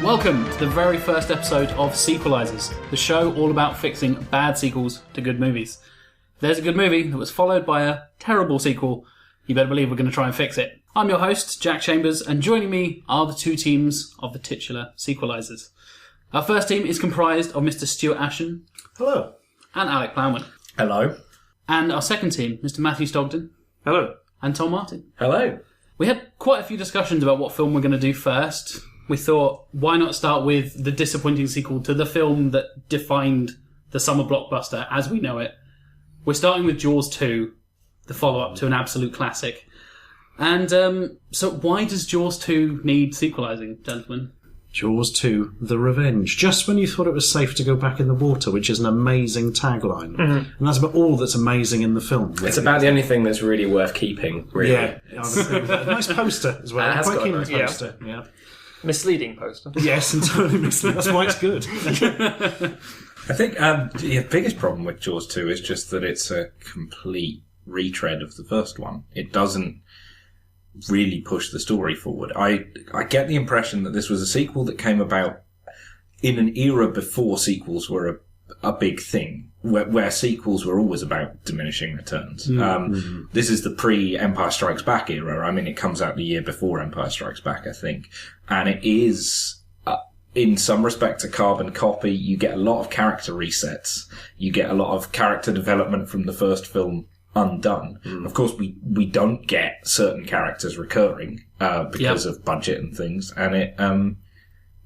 Welcome to the very first episode of Sequelisers, the show all about fixing bad sequels to good movies. If there's a good movie that was followed by a terrible sequel, you better believe we're going to try and fix it. I'm your host, Jack Chambers, and joining me are the two teams of the titular Sequelisers. Our first team is comprised of Mr. Stuart Ashen. Hello. And Alec Plowman. Hello. And our second team, Mr. Matthew Stogden. Hello. And Tom Martin. Hello. We had quite a few discussions about what film we're going to do first. We thought, why not start with the disappointing sequel to the film that defined the summer blockbuster as we know it. We're starting with Jaws 2, the follow-up to an absolute classic. And so why does Jaws 2 need sequelising, gentlemen? Jaws 2, The Revenge. Just when you thought it was safe to go back in the water, which is an amazing tagline. Mm-hmm. And that's about all that's amazing in the film. Really. It's about the only thing that's really worth keeping, really. Yeah. A nice poster as well. Quite keen on the poster. Yeah. Misleading poster. Yes, entirely misleading. That's why it's good. I think the biggest problem with Jaws 2 is just that it's a complete retread of the first one. It doesn't really push the story forward. I get the impression that this was a sequel that came about in an era before sequels were a big thing, where sequels were always about diminishing returns. Mm-hmm. This is the pre-Empire Strikes Back era. I mean, it comes out the year before Empire Strikes Back, I think. And it is, in some respects, a carbon copy. You get a lot of character resets. You get a lot of character development from the first film undone. Of course, we don't get certain characters recurring because of budget and things. And it...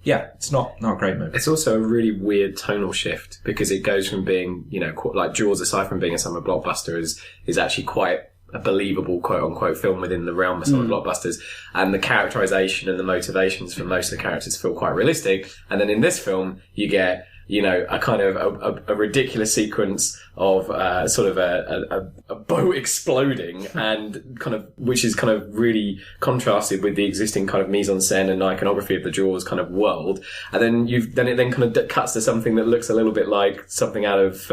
it's not a great movie. It's also a really weird tonal shift because it goes from being, like Jaws, aside from being a summer blockbuster, is actually quite a believable quote-unquote film within the realm of summer blockbusters. And the characterization and the motivations for most of the characters feel quite realistic. And then in this film, you get, a kind of a ridiculous sequence of sort of a boat exploding and kind of, which is kind of really contrasted with the existing kind of mise-en-scène and iconography of the Jaws kind of world. And then it kind of cuts to something that looks a little bit like something out of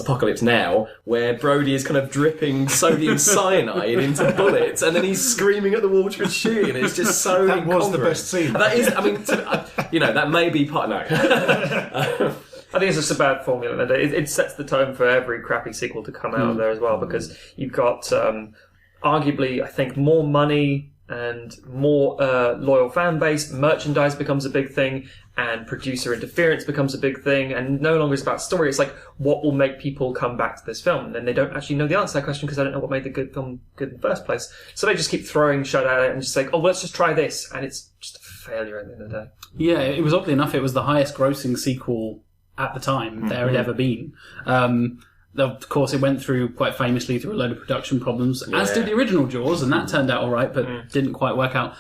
Apocalypse Now, where Brody is kind of dripping sodium cyanide into bullets, and then he's screaming at the water and shooting, and it's just so that incongruous. was the best scene. That is, I mean, that may be part... No. I think it's just a bad formula. It sets the tone for every crappy sequel to come out of there as well, because you've got arguably, I think, more money and more loyal fan base. Merchandise becomes a big thing, and producer interference becomes a big thing, and no longer is about story. It's like, what will make people come back to this film? And then they don't actually know the answer to that question because they don't know what made the good film good in the first place. So they just keep throwing shit at it and just like, oh, let's just try this. And it's just a failure at the end of the day. Yeah, it was oddly enough, it was the highest grossing sequel at the time there had ever been. Of course, it went through quite famously through a load of production problems, as did the original Jaws, and that turned out all right, but didn't quite work out.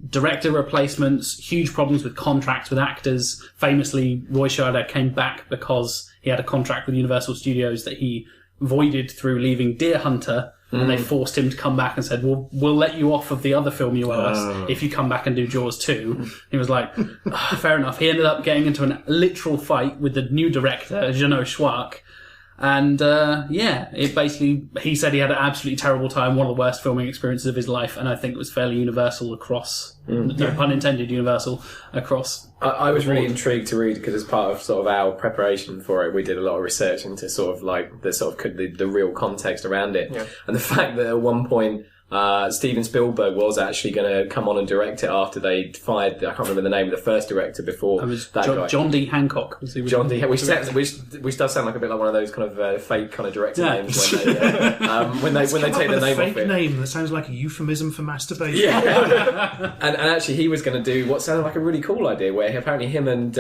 Director replacements, huge problems with contracts with actors. Famously, Roy Scheider came back because he had a contract with Universal Studios that he voided through leaving Deer Hunter, and they forced him to come back and said, well, we'll let you off of the other film you owe us if you come back and do Jaws 2. He was like, fair enough. He ended up getting into a literal fight with the new director, Jeannot Schwark. And, it basically, he said he had an absolutely terrible time, one of the worst filming experiences of his life, and I think it was fairly universal across, no pun intended, universal across. I was really intrigued to read, because as part of sort of our preparation for it, we did a lot of research into sort of like the real context around it. Yeah. And the fact that at one point, Steven Spielberg was actually going to come on and direct it after they fired, I can't remember the name of the first director before. It was that guy. John D. Hancock. Was John D. Which does sound like a bit like one of those kind of fake kind of director names when they take the name off it. Fake name that sounds like a euphemism for masturbation. Yeah. and actually he was going to do what sounded like a really cool idea, where apparently him and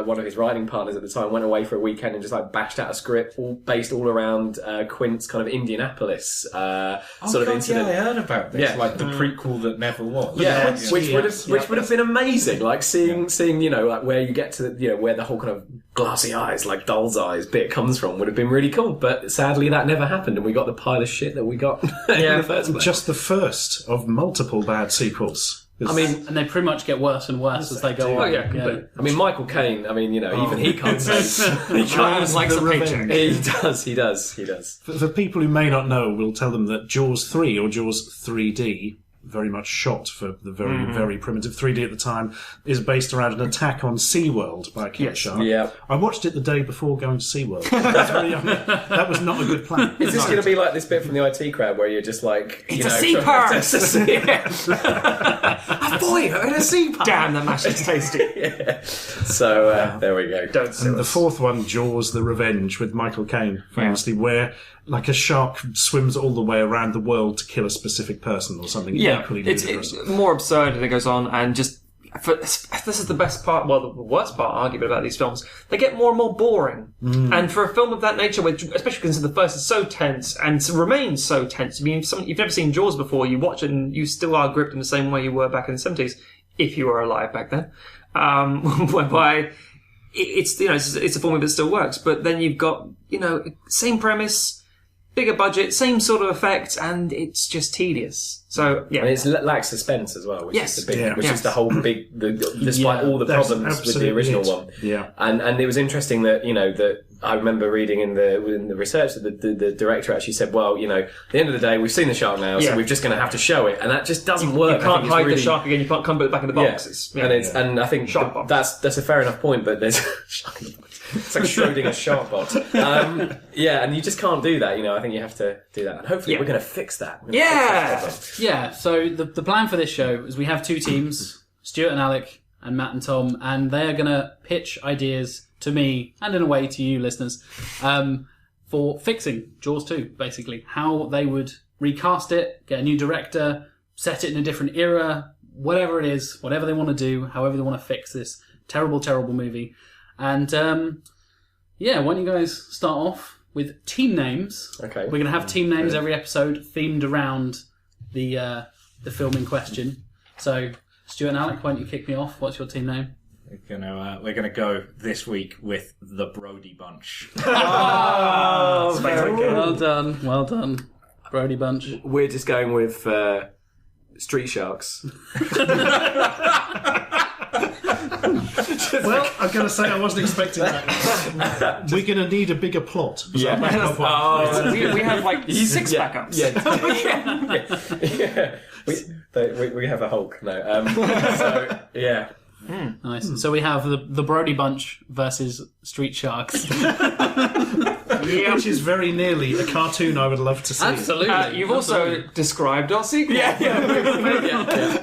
one of his writing partners at the time went away for a weekend and just like bashed out a script based all around Quint's kind of Indianapolis sort of incident. I heard about this, like the prequel that never was. Yeah, which would have been amazing. Like seeing like where you get to where the whole kind of glassy eyes, like doll's eyes bit comes from would have been really cool. But sadly, that never happened, and we got the pile of shit that we got in the first place. Just the first of multiple bad sequels. I mean, and they pretty much get worse and worse as they go on. Oh, yeah, completely. I mean, Michael Caine, even he can't say... He likes a paycheck. He does. For people who may not know, we'll tell them that Jaws 3, or Jaws 3D, very much shot for the very primitive 3D at the time, is based around an attack on SeaWorld by a killer shark. Yeah. I watched it the day before going to SeaWorld. That was not a good plan. Is this going to be like this bit from the IT crowd where you're just like... It's a sea park! A boy in a sea park! Damn, that mash is tasty. So, there we go. Don't sue And the us. fourth one, Jaws: The Revenge, with Michael Caine, famously, where like a shark swims all the way around the world to kill a specific person or something equally ludicrous. It's more absurd, and it goes on, and just... this is the best part, well, the worst part, arguably, about these films. They get more and more boring. And for a film of that nature, which, especially because the first is so tense, and remains so tense, I mean, if you've never seen Jaws before, you watch it and you still are gripped in the same way you were back in the 70s, if you were alive back then. Whereby... It's a formula that still works, but then you've got, same premise, bigger budget, same sort of effect, and it's just tedious. So, yeah. And it lacks suspense as well, which is the big, which is the whole big, despite all the problems with the original one. Yeah. And it was interesting that, that I remember reading in the research that the director actually said, well, at the end of the day, we've seen the shark now, so we're just going to have to show it. And that just doesn't work. You can't hide the shark again, you can't come back in the box. Yeah. And I think that's a fair enough point, but there's it's like Schrodinger's shark box. And you just can't do that, I think you have to do that. And hopefully we're going to fix that. Yeah, so the plan for this show is we have two teams, Stuart and Alec, and Matt and Tom, and they are going to pitch ideas to me, and in a way to you listeners, for fixing Jaws 2, basically. How they would recast it, get a new director, set it in a different era, whatever it is, whatever they want to do, however they want to fix this terrible, terrible movie. And, why don't you guys start off with team names. Okay. We're going to have team names every episode themed around the film in question. So, Stuart and Alec, why don't you kick me off? What's your team name? We're gonna go this week with the Brody Bunch. Oh, well done, Brody Bunch. We're just going with Street Sharks. Well, I'm going to say I wasn't expecting that. We're going to need a bigger plot. We have like 6 backups. We have a Hulk. No. Nice. So we have the Brody Bunch versus Street Sharks. Which is very nearly a cartoon I would love to see. Absolutely. You've also described our sequel.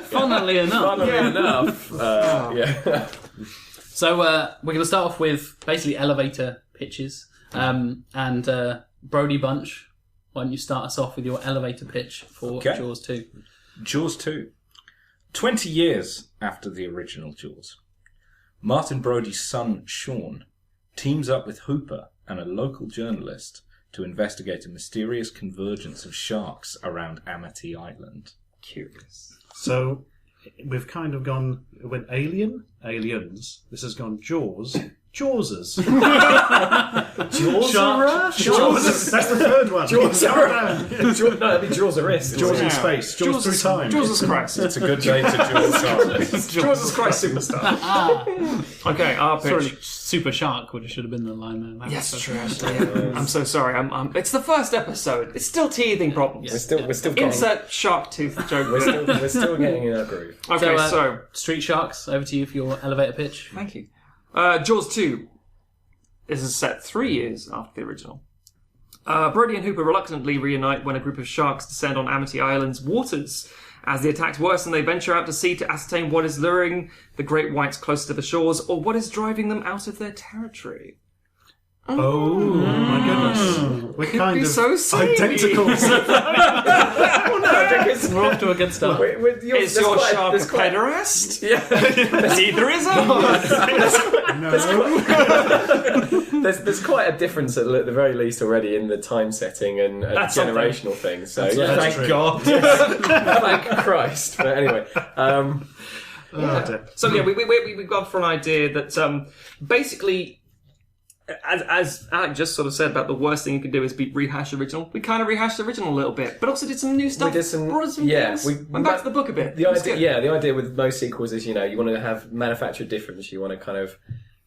Funnily enough. So we're going to start off with basically elevator pitches. And Brody Bunch, why don't you start us off with your elevator pitch for Jaws 2? Jaws 2. 20 years after the original Jaws, Martin Brody's son, Sean, teams up with Hooper and a local journalist to investigate a mysterious convergence of sharks around Amity Island. Curious. So, we've kind of gone... When aliens. This has gone Jaws. Jawsers. Jaws. That's the third one. Jaws. No, that'd be Jaws-erist. Jaws in space. Jaws through time. Jaws Christ. It's a good day to Jaws. Jaws Christ superstar. Okay, our pitch. Sorry, Super Shark should have been the line there. Yes, true. Actually, I'm so sorry. It's the first episode. It's still teething problems. We're still getting, insert shark tooth joke. we're still getting in our groove. Okay, so Street Sharks, over to you for your elevator pitch. Thank you. Jaws 2. This is set 3 years after the original. Brody and Hooper reluctantly reunite when a group of sharks descend on Amity Island's waters. As the attacks worsen, they venture out to sea to ascertain what is luring the great whites closer to the shores, or what is driving them out of their territory. Oh my goodness. We're kind of so identical. We're off to a good start. Is your shark a pederast? Yeah. Neither is There's quite a difference at the very least already in the time setting and generational things. So Thank God. Thank Christ. But anyway, So we've gone for an idea that basically, as Alec just sort of said about the worst thing you could do is rehash the original. We kind of rehashed the original a little bit, but also did some new stuff. We did some, brought some things. Went back to the book a bit. The idea with most sequels is you want to have manufactured difference. You want to kind of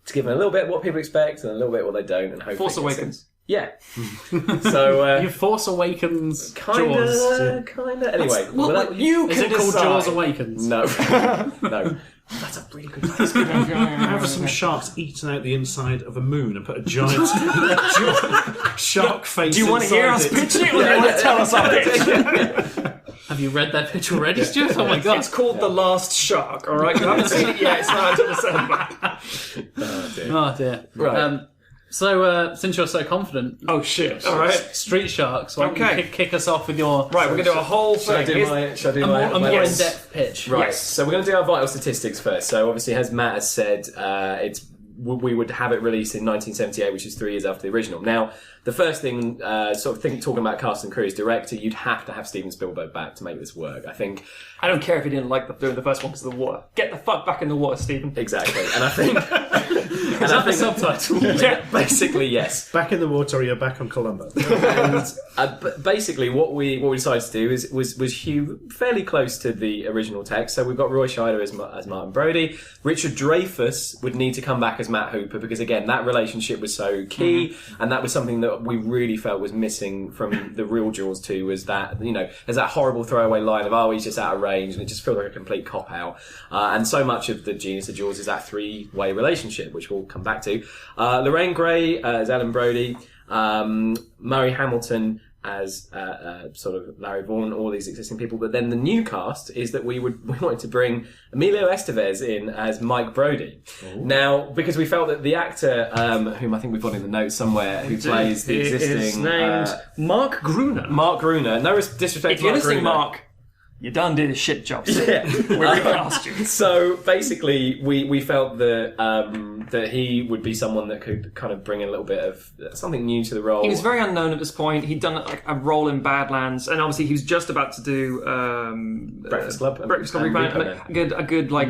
to give them a little bit what people expect and a little bit what they don't, and hopefully Force Awakens. Yeah. So Your Force Awakens Jaws. kinda. Anyway, You Is can it called decide. Jaws Awakens? no, no. That's a really good. Have some sharks eaten out the inside of a moon and put a giant shark face. Do you want to hear us pitch it, or do you want to tell us our pitch? Have you read that pitch already, Stuart? Oh my god. It's called The Last Shark, alright? You haven't seen it yet, it's not until December. Oh dear. Right. So, since you're so confident, Oh shit, alright. Street Sharks, why don't you Okay. kick us off with your Right, we're going to do a whole Should I thing. do my a more yes. in-depth pitch? Right. Yes. So we're going to do our vital statistics first. So obviously, as Matt has said, we would have it released in 1978, which is 3 years after the original. Now, the first thing, talking about cast and crew as director, you'd have to have Steven Spielberg back to make this work. I think I don't care if you didn't like doing the first one because of the water. Get the fuck back in the water, Stephen. exactly, and I think Is that the subtitle? Yeah. basically yes. Back in the water, or you're back on Columbo. But basically, what we decided to do was hew fairly close to the original text. So we've got Roy Scheider as Martin Brody. Richard Dreyfuss would need to come back as Matt Hooper because again that relationship was so key, and that was something that we really felt was missing from the real Jaws 2. Was that there's that horrible throwaway line of he's just out of range, and it just feels like a complete cop out. And so much of the genius of Jaws is that 3-way relationship, which we'll come back to. Lorraine Gray as Ellen Brody. Murray Hamilton as sort of Larry Vaughan, all these existing people. But then the new cast is that we wanted to bring Emilio Estevez in as Mike Brody. Ooh. Now, because we felt that the actor, whom I think we've got in the notes somewhere, who plays the existing... Is named Mark Gruner. Mark Gruner. No disrespect If to you're Mark listening, Gruner. Mark, you done did a shit job. Yeah. We recast you. So basically, we felt that that he would be someone that could kind of bring in a little bit of something new to the role. He was very unknown at this point. He'd done like a role in Badlands, and obviously he was just about to do Breakfast Club. Breakfast Club and rebound. A good like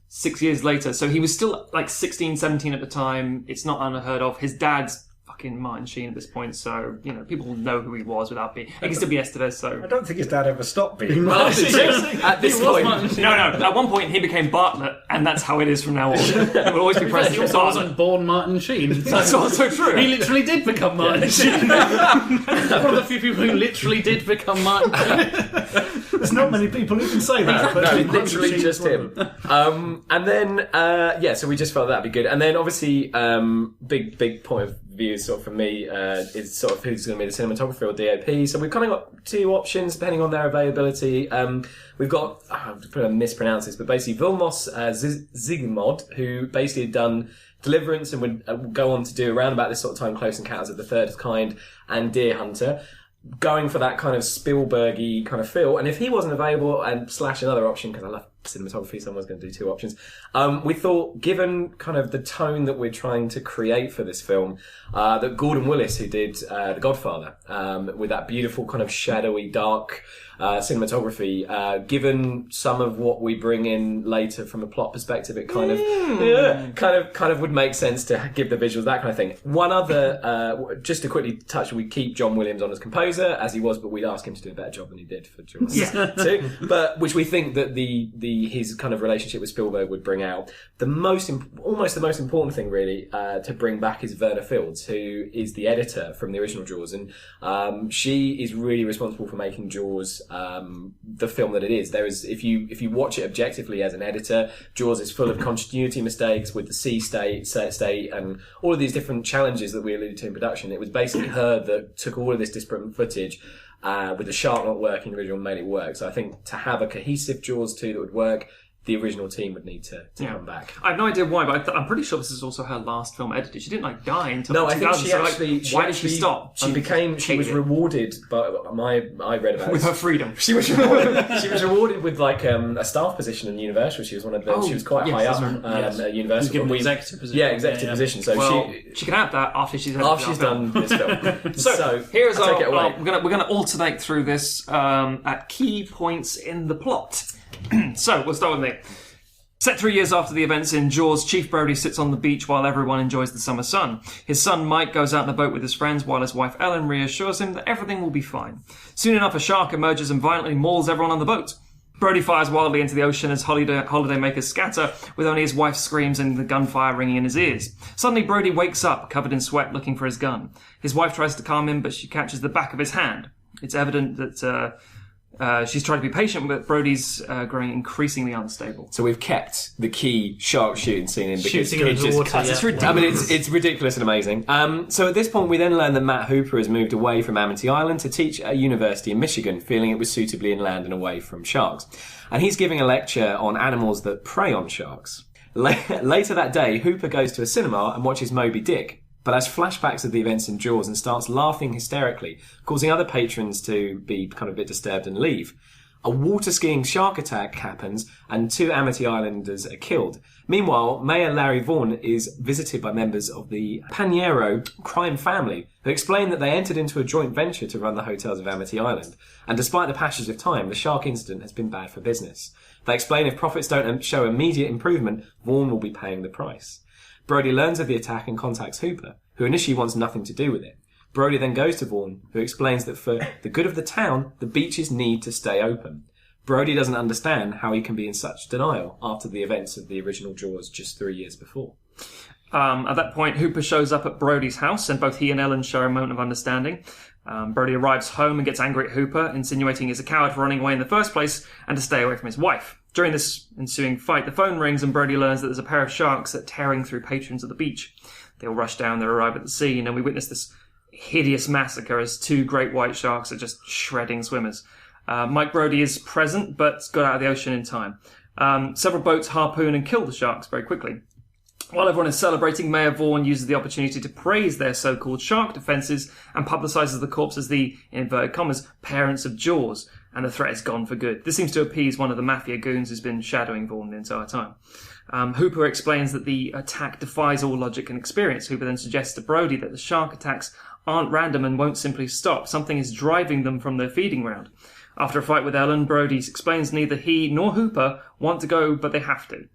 6 years later. So he was still like 16, 17 at the time. It's not unheard of. His dad's fucking Martin Sheen at this point, so people know who he was without being. He can still be Estevez. So I don't think his dad ever stopped being. At this point, no. At one point, he became Bartlett, and that's how it is from now on. He will always be He President also Bartlett. wasn't born Martin Sheen. That's also true. He literally did become Martin Sheen. One of the few people who literally did become Martin Sheen. There's not many people who can say that. But no, literally just him. And then, so we just felt that'd be good. And then, obviously, big point of view, sort of for me, is sort of who's going to be the cinematographer or DOP. So we've kind of got two options depending on their availability. We've got, I'm going to mispronounce this, but basically Vilmos Zsigmond, who basically had done Deliverance and would go on to do around about this sort of time Close Encounters of the Third Kind and Deer Hunter. Going for that kind of Spielberg-y kind of feel. And if he wasn't available, and / another option, because I love cinematography, someone's going to do two options. We thought, given kind of the tone that we're trying to create for this film, that Gordon Willis, who did The Godfather, with that beautiful kind of shadowy, dark cinematography, given some of what we bring in later from a plot perspective, it kind of would make sense to give the visuals, that kind of thing. One other, just to quickly touch, we keep John Williams on as composer, as he was, but we'd ask him to do a better job than he did for Jaws 2. But which we think that his kind of relationship with Spielberg would bring out. Almost the most important thing, really, to bring back is Verna Fields, who is the editor from the original Jaws, and she is really responsible for making Jaws the film that it is. There is, if you watch it objectively as an editor, Jaws is full of continuity mistakes with the sea state, and all of these different challenges that we alluded to in production. It was basically her that took all of this disparate footage, with the shark not working, the original made it work. So I think to have a cohesive Jaws 2 that would work, the original team would need to come back. I have no idea why, but I'm pretty sure this is also her last film edited. She didn't die until No, I 2000. think Why did she stop? She was rewarded by I read about with it. her freedom. She was rewarded with like a staff position in Universal. She was one of the. She was quite high up at Universal. Given executive position. Yeah, executive position. So she can have that after she's done this film. So here's I'll take it away. we're gonna alternate through this at key points in the plot. So we'll start with me. Set 3 years after the events in Jaws, Chief Brody sits on the beach while everyone enjoys the summer sun. His son Mike goes out in the boat with his friends while his wife Ellen reassures him that everything will be fine. Soon enough, a shark emerges and violently mauls everyone on the boat. Brody fires wildly into the ocean as holidaymakers scatter, with only his wife's screams and the gunfire ringing in his ears. Suddenly, Brody wakes up, covered in sweat, looking for his gun. His wife tries to calm him, but she catches the back of his hand. It's evident that she's trying to be patient, but Brody's growing increasingly unstable. So we've kept the key shark shooting scene in because Shooting it into the just water, cuts. yeah. It's ridiculous. I mean, it's ridiculous and amazing. So at this point, we then learn that Matt Hooper has moved away from Amity Island to teach at a university in Michigan, feeling it was suitably inland and away from sharks. And he's giving a lecture on animals that prey on sharks. Later that day, Hooper goes to a cinema and watches Moby Dick, but has flashbacks of the events in Jaws and starts laughing hysterically, causing other patrons to be kind of a bit disturbed and leave. A water-skiing shark attack happens, and 2 Amity Islanders are killed. Meanwhile, Mayor Larry Vaughn is visited by members of the Paniero crime family, who explain that they entered into a joint venture to run the hotels of Amity Island, and despite the passage of time, the shark incident has been bad for business. They explain if profits don't show immediate improvement, Vaughn will be paying the price. Brody learns of the attack and contacts Hooper, who initially wants nothing to do with it. Brody then goes to Vaughn, who explains that for the good of the town, the beaches need to stay open. Brody doesn't understand how he can be in such denial after the events of the original Jaws just 3 years before. At that point, Hooper shows up at Brody's house, and both he and Ellen show a moment of understanding. Brody arrives home and gets angry at Hooper, insinuating he's a coward for running away in the first place and to stay away from his wife. During this ensuing fight, the phone rings and Brody learns that there's a pair of sharks that are tearing through patrons at the beach. They all rush down, they arrive at the scene, and we witness this hideous massacre as 2 great white sharks are just shredding swimmers. Mike Brody is present, but got out of the ocean in time. Several boats harpoon and kill the sharks very quickly. While everyone is celebrating, Mayor Vaughn uses the opportunity to praise their so-called shark defences and publicises the corps as the, in inverted commas, parents of Jaws, and the threat is gone for good. This seems to appease one of the mafia goons who's been shadowing Vaughn the entire time. Hooper explains that the attack defies all logic and experience. Hooper then suggests to Brody that the shark attacks aren't random and won't simply stop. Something is driving them from their feeding ground. After a fight with Ellen, Brody explains neither he nor Hooper want to go, but they have to.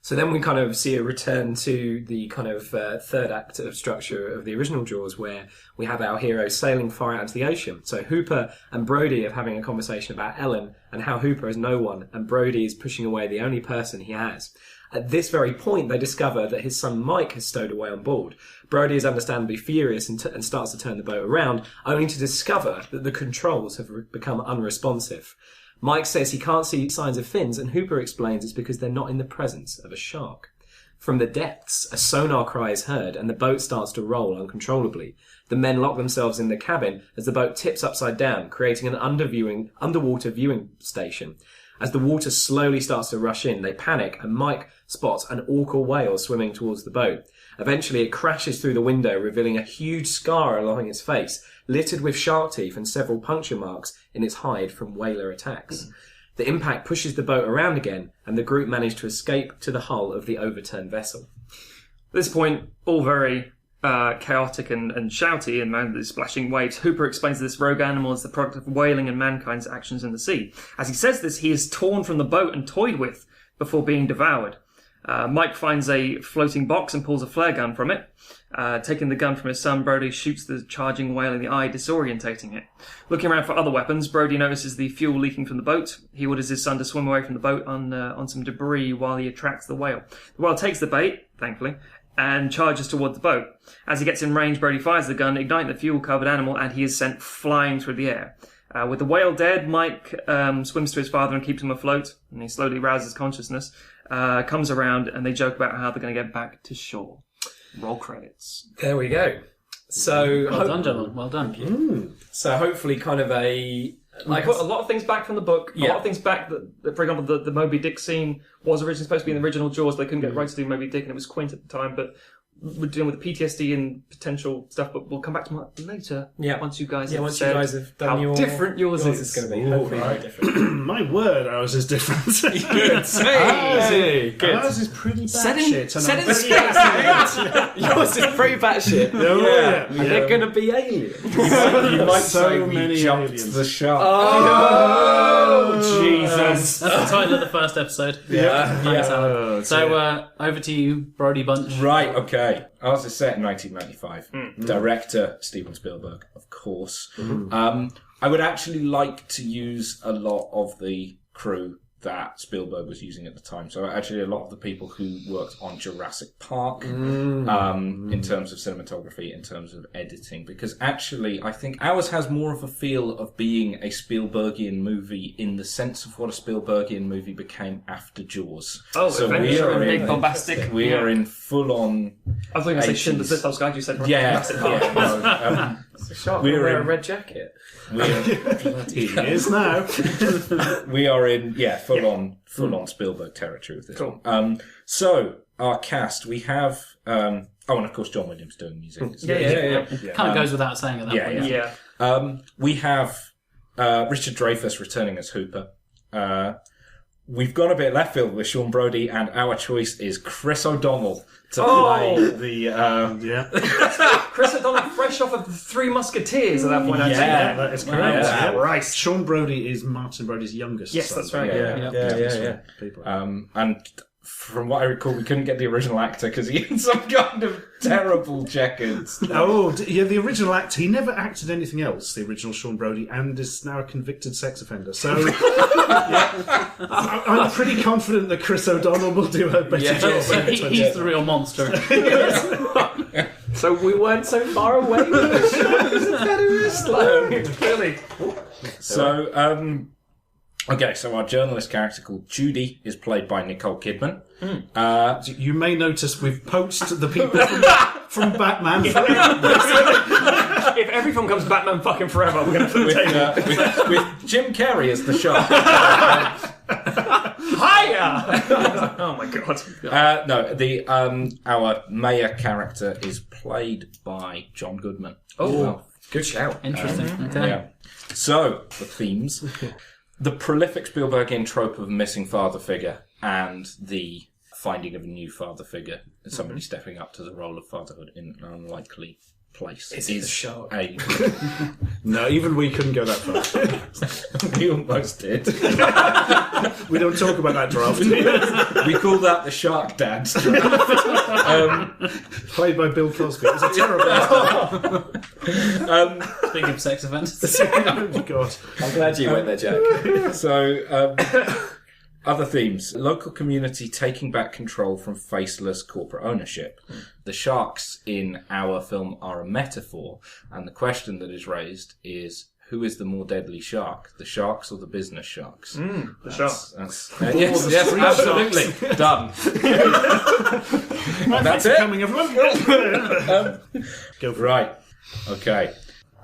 So then we kind of see a return to the kind of third act of structure of the original Jaws, where we have our heroes sailing far out into the ocean. So Hooper and Brody are having a conversation about Ellen and how Hooper has no one, and Brody is pushing away the only person he has. At this very point, they discover that his son Mike has stowed away on board. Brody is understandably furious and starts to turn the boat around, only to discover that the controls have become unresponsive. Mike says he can't see signs of fins, and Hooper explains it's because they're not in the presence of a shark. From the depths, a sonar cry is heard, and the boat starts to roll uncontrollably. The men lock themselves in the cabin as the boat tips upside down, creating an underwater viewing station. As the water slowly starts to rush in, they panic, and Mike spots an orca whale swimming towards the boat. Eventually, it crashes through the window, revealing a huge scar along its face, littered with shark teeth and several puncture marks in its hide from whaler attacks. The impact pushes the boat around again, and the group manage to escape to the hull of the overturned vessel. At this point, all very chaotic and shouty and man, the splashing waves, Hooper explains that this rogue animal is the product of whaling and mankind's actions in the sea. As he says this, he is torn from the boat and toyed with before being devoured. Mike finds a floating box and pulls a flare gun from it. Taking the gun from his son, Brody shoots the charging whale in the eye, disorientating it. Looking around for other weapons, Brody notices the fuel leaking from the boat. He orders his son to swim away from the boat on some debris while he attracts the whale. The whale takes the bait, thankfully, and charges toward the boat. As he gets in range, Brody fires the gun, igniting the fuel-covered animal, and he is sent flying through the air. With the whale dead, Mike swims to his father and keeps him afloat, and he slowly rouses consciousness, comes around, and they joke about how they're going to get back to shore. Roll credits. There we go. So Well done, gentlemen. Well done. So hopefully kind of a... I put a lot of things back from the book. A lot of things back that for example, the Moby Dick scene was originally supposed to be in the original Jaws. They couldn't get rights to do Moby Dick, and it was Quint at the time. But we're dealing with PTSD and potential stuff. But we'll come back to that later. Yeah. Once you guys have once said you guys have done how your... different yours is going to be. Hopefully very different. My word, ours is different. Good. Hey, good. Ours is pretty Set in batshit. space. Yours is pretty batshit. Yeah. And they're going to be aliens. You might So say we many jumped aliens. the shark. Oh, Jesus. That's the title of the first episode. Thanks, Alan. So, over to you, Brody Bunch. Right, okay. Ours is set in 1995. Director, Steven Spielberg, of course. I would actually like to use a lot of the crew that Spielberg was using at the time. So actually a lot of the people who worked on Jurassic Park, in terms of cinematography, in terms of editing, because actually I think ours has more of a feel of being a Spielbergian movie in the sense of what a Spielbergian movie became after Jaws. Oh, so we are in big bombastic. We are in full on. I was going to say Schindler's List. I was glad you said massive. It's a shark We're wear a in- red jacket. He is now. We are in full on Spielberg territory with this Cool. one. So our cast, we have and of course John Williams doing music. Yeah. Kind of goes without saying at that point. Yeah. We have Richard Dreyfuss returning as Hooper. We've gone a bit left field with Sean Brody, and our choice is Chris O'Donnell to play the. Chris O'Donnell, fresh off of the Three Musketeers at that point. I think. That is correct. Yeah. Right. Sean Brody is Martin Brody's youngest Yes, son. that's right. Yeah. People. And from what I recall, we couldn't get the original actor because he had some kind of terrible checkers. The original actor, he never acted anything else, the original Sean Brody, and is now a convicted sex offender. So I'm pretty confident that Chris O'Donnell will do a better job. So he's the real monster. So we weren't so far away. Clearly. So, okay, so our journalist character called Judy is played by Nicole Kidman. You may notice we've poached the people from Batman. If every film comes Batman fucking forever, we're going to flip the table. with Jim Carrey as the shark. Hiya! Oh my god. No, our mayor character is played by John Goodman. Oh, good shout. Interesting. Okay. Yeah. So, the themes. The prolific Spielbergian trope of a missing father figure and the finding of a new father figure, somebody stepping up to the role of fatherhood in an unlikely place. Is it the shark? No, even we couldn't go that far. We almost did. We don't talk about that draft. We call that the Shark Dad. Played by Bill Cosby. It was a terrible. Speaking of sex offenders. Oh, God. I'm glad you went there, Jack. So, other themes. Local community taking back control from faceless corporate ownership. The sharks in our film are a metaphor, and the question that is raised is, who is the more deadly shark? The sharks or the business sharks? The shark. Yes, absolutely. Done. That's it. Coming, everyone. Go for right. Okay.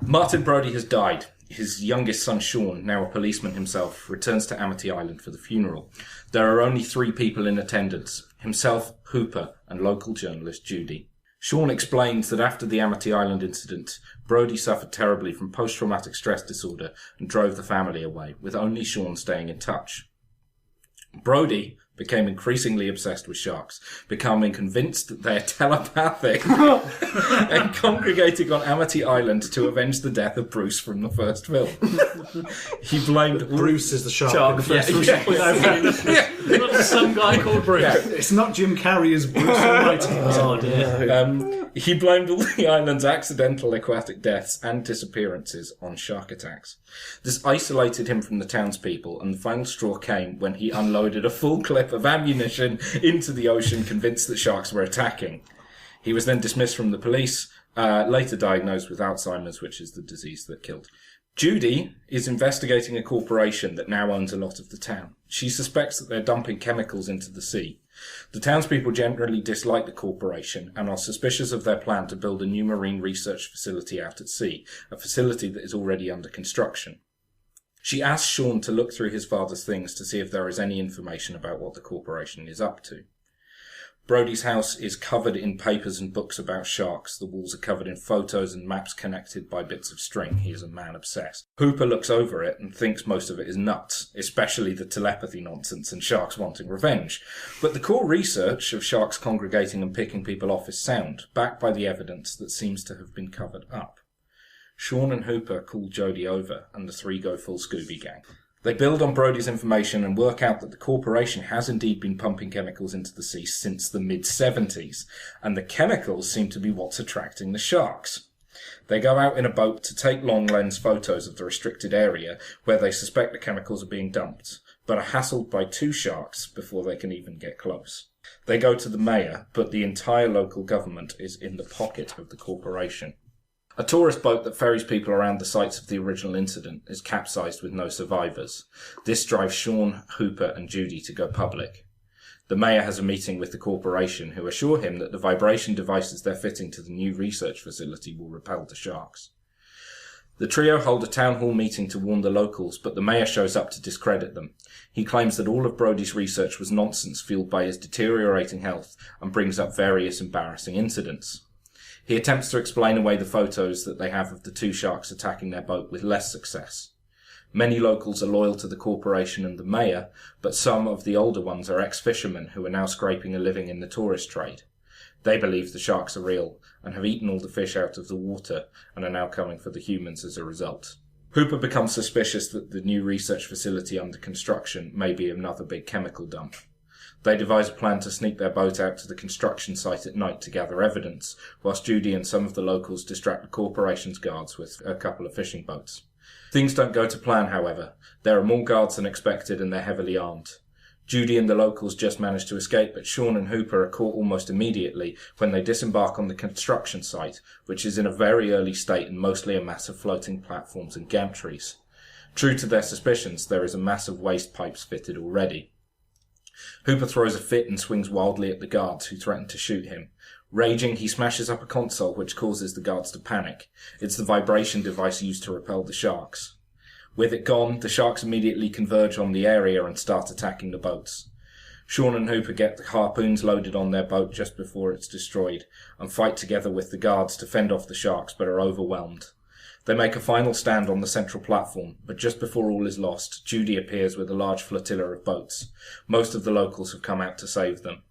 Martin Brody has died. His youngest son, Sean, now a policeman himself, returns to Amity Island for the funeral. There are only 3 people in attendance, himself, Hooper, and local journalist Judy. Sean explains that after the Amity Island incident, Brody suffered terribly from post-traumatic stress disorder and drove the family away, with only Sean staying in touch. Brody became increasingly obsessed with sharks, becoming convinced that they are telepathic and congregating on Amity Island to avenge the death of Bruce from the first film. He blamed Bruce is the shark. In the first Not just some guy called Bruce. It's not Jim Carrey as Bruce Almighty. Oh dear. He blamed all the island's accidental aquatic deaths and disappearances on shark attacks. This isolated him from the townspeople, and the final straw came when he unloaded a full clip of ammunition into the ocean, convinced that sharks were attacking. He was then dismissed from the police, later diagnosed with Alzheimer's, which is the disease that killed. Judy is investigating a corporation that now owns a lot of the town. She suspects that they're dumping chemicals into the sea. The townspeople generally dislike the corporation and are suspicious of their plan to build a new marine research facility out at sea, a facility that is already under construction. She asks Sean to look through his father's things to see if there is any information about what the corporation is up to. Brody's house is covered in papers and books about sharks. The walls are covered in photos and maps connected by bits of string. He is a man obsessed. Hooper looks over it and thinks most of it is nuts, especially the telepathy nonsense and sharks wanting revenge. But the core research of sharks congregating and picking people off is sound, backed by the evidence that seems to have been covered up. Sean and Hooper call Jody over, and the 3 go full Scooby Gang. They build on Brody's information and work out that the corporation has indeed been pumping chemicals into the sea since the mid-70s, and the chemicals seem to be what's attracting the sharks. They go out in a boat to take long-lens photos of the restricted area where they suspect the chemicals are being dumped. but are hassled by 2 sharks before they can even get close. They go to the mayor, but the entire local government is in the pocket of the corporation. A tourist boat that ferries people around the sites of the original incident is capsized with no survivors. This drives Sean, Hooper and Judy to go public. The mayor has a meeting with the corporation, who assure him that the vibration devices they're fitting to the new research facility will repel the sharks. The trio hold a town hall meeting to warn the locals, but the mayor shows up to discredit them. He claims that all of Brody's research was nonsense fueled by his deteriorating health and brings up various embarrassing incidents. He attempts to explain away the photos that they have of the 2 sharks attacking their boat with less success. Many locals are loyal to the corporation and the mayor, but some of the older ones are ex-fishermen who are now scraping a living in the tourist trade. They believe the sharks are real and have eaten all the fish out of the water and are now coming for the humans as a result. Hooper becomes suspicious that the new research facility under construction may be another big chemical dump. They devise a plan to sneak their boat out to the construction site at night to gather evidence, whilst Judy and some of the locals distract the corporation's guards with a couple of fishing boats. Things don't go to plan, however. There are more guards than expected and they're heavily armed. Judy and the locals just manage to escape, but Sean and Hooper are caught almost immediately when they disembark on the construction site, which is in a very early state and mostly a mass of floating platforms and gantries. True to their suspicions, there is a mass of waste pipes fitted already. Hooper throws a fit and swings wildly at the guards, who threaten to shoot him. Raging, he smashes up a console, which causes the guards to panic. It's the vibration device used to repel the sharks. With it gone, the sharks immediately converge on the area and start attacking the boats. Sean and Hooper get the harpoons loaded on their boat just before it's destroyed, and fight together with the guards to fend off the sharks, but are overwhelmed. They make a final stand on the central platform, but just before all is lost, Judy appears with a large flotilla of boats. Most of the locals have come out to save them.